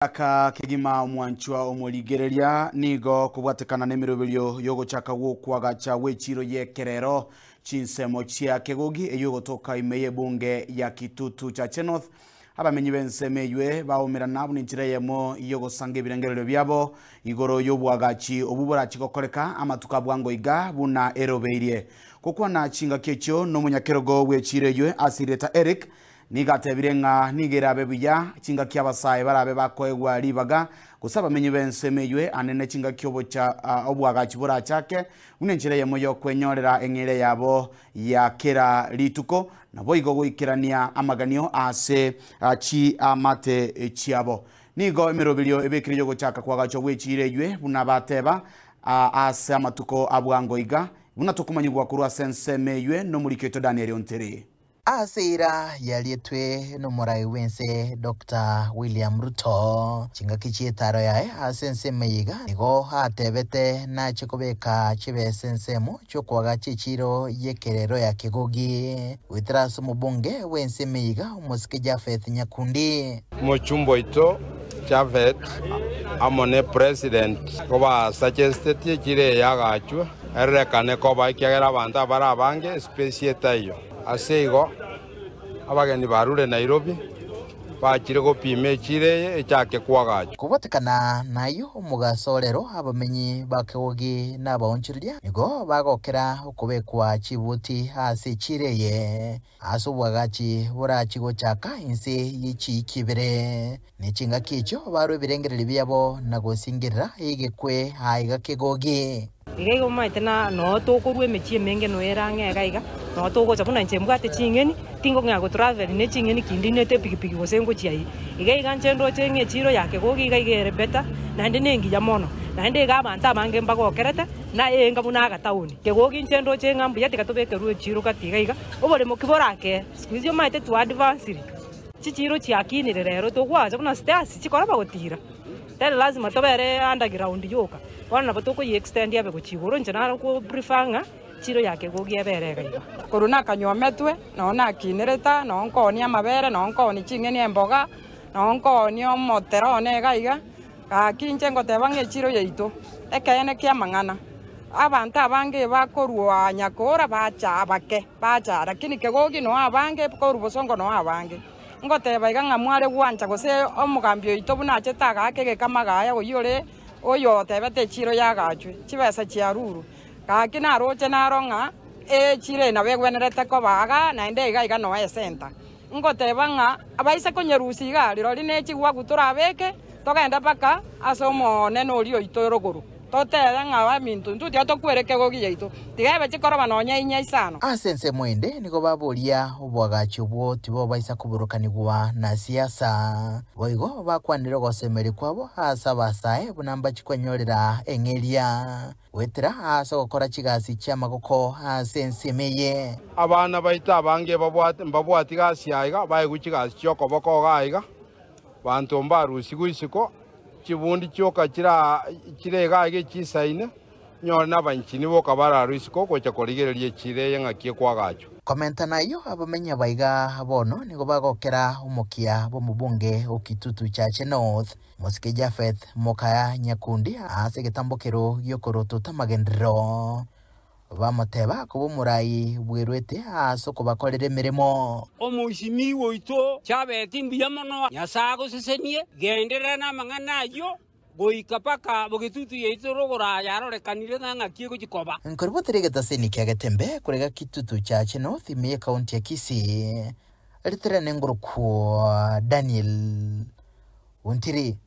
Aka kegima mwanchwa omoligereria nigo kubwatekana nemiroberio yogochaka gwokwaga wechiro yekerero chinsemo chia kegogi eyogotoka imeye bunge ya Kitutu cha North abamenyi bensemeywe baomerana buninchira yemo yogosanga ebirengerero byabo igoro yobwagachi obuborachi gokoreka amatuka bwango iga buna erobeirie kokwana chinga kecho no munyakerogo wechireywe Asireta Eric nigatebirenga nigera bebuya chinga ky'abasaye barabe bakoegwa libaga gusaba menyi bensemeywe anene chinga kyobo cha obwagachi burachake unenchire yemo yo kwenyorera engere yabo ya kera lituko nabo igo goikerania amaganio ase chi amate chiabo nigo emirobelio ebekiriyo gochaka kwagacho wechireywe buna bateba ase amatuko abwango iga buna tokumanyirwa kurwa sensemeywe no muri keto Daniel Ontere Asira yalietwe no morai wense Dr. William Ruto chinga kichietaro yae asense meyiga nigo hatebete na chikobeka chibe sensemo chokwaga chichiro yekerero ya kegogi witras mubunge wense meyiga umusike Jafeth Nyakundi mochumbo ito Jafeth amone president koba suggested chire yagachwa erekane koba kyagera banda barabange specieta iyo asego abageni barure Nairobi bakire gopime chireye echake kwagacho kubatekana nayo mugasorero abamenyi bakewogi n'abonchiriria nigo bagokera okubekwa chibuti hasi chireye asubwagachi burachigo chaka insi yichi kibere nichinga kicho baro birengereri byabo nagosingirira igekwe haiga kegogi igego maitena no tokorwe mechie menge no erange gaiga no toko chapuna nchembwate chingeni tingo ngago travel ne chingeni kindine te pikipiki gosengo chiai igaiga nchendo chenge chiro yake gogi gaigere beta na ndine ngiya mono na ndine ga banta bange mbago kerete na enga buna ga tauni ke gogi nchendo chenga mbuya tikatobeke ruwe chiro kati gaiga obole mokiborake squeeze maite to advance chichiro chiakini rero to gwaza buna stairs chikora bagotira tele lazima tobere underground yoka wana batoko extend yabe kuchigoro njana ko brifanga chiro yake gogia berega iba koruna kanyometwe nona kinereta nonkoni amabere nonkoni chingeni emboga nonkoni omoterone gaiga akinche ngotebange chiro yeito ekene kya mangana abantu abange bakorwa nyakora bacha abake bacha lakini kegogi no abange korubosongo no abange ngoteba iga ngamware gwancha gose omugambio ito bunache taga kege kamagaya oyore oyo tebete chiro yagachwe chibesa chiaruru kakina roche naronga chire na begwenerete ko baga na inde iga no center ngoteba nga abaise konyerusi iga lirori nechi gwa gutura beke togenda paka asomo neno lio itorogoro totera nga ba mintu ntu tia tokwereke gogi yeito tigabe chikoroba nonya inya isano asense mwende niko baboria obwagachi bwo tibo baisa kuburukanigwa na siasa boigo bakwanire gosemeri kwabo asa basae bunamba chikwenyorera engeria wetera asa gukora chigasi cyamagoko asense meye abana baita abange babwati gasi aiga baye guchigasi cyokoboko gaiga bantu mbarusi gwisiko chibundi choka chirega age chisaine nyona banchini boka bararuisiko gocha korigererie chire ngakie kwagacho komenta nayo abamenya baiga bono nigo bagokera umukia bo mubunge okitutu cha North musike Jafeth Mokaya Nyakundi ase getambokero yokoroto tamagendero bamoteba kubo murai bwerwete aso kubakorere mirimo omushimi woito chabeti mbiyamono nyasago sesenie gendera na mangana yo goikapaka bogitutu yeito rogora yarorekanire ngakie gukikoba nkorbotere taseni kyagetembe kurega Kitutu cha North ime county ya Kisii ritere nenguru ku Daniel Ontiri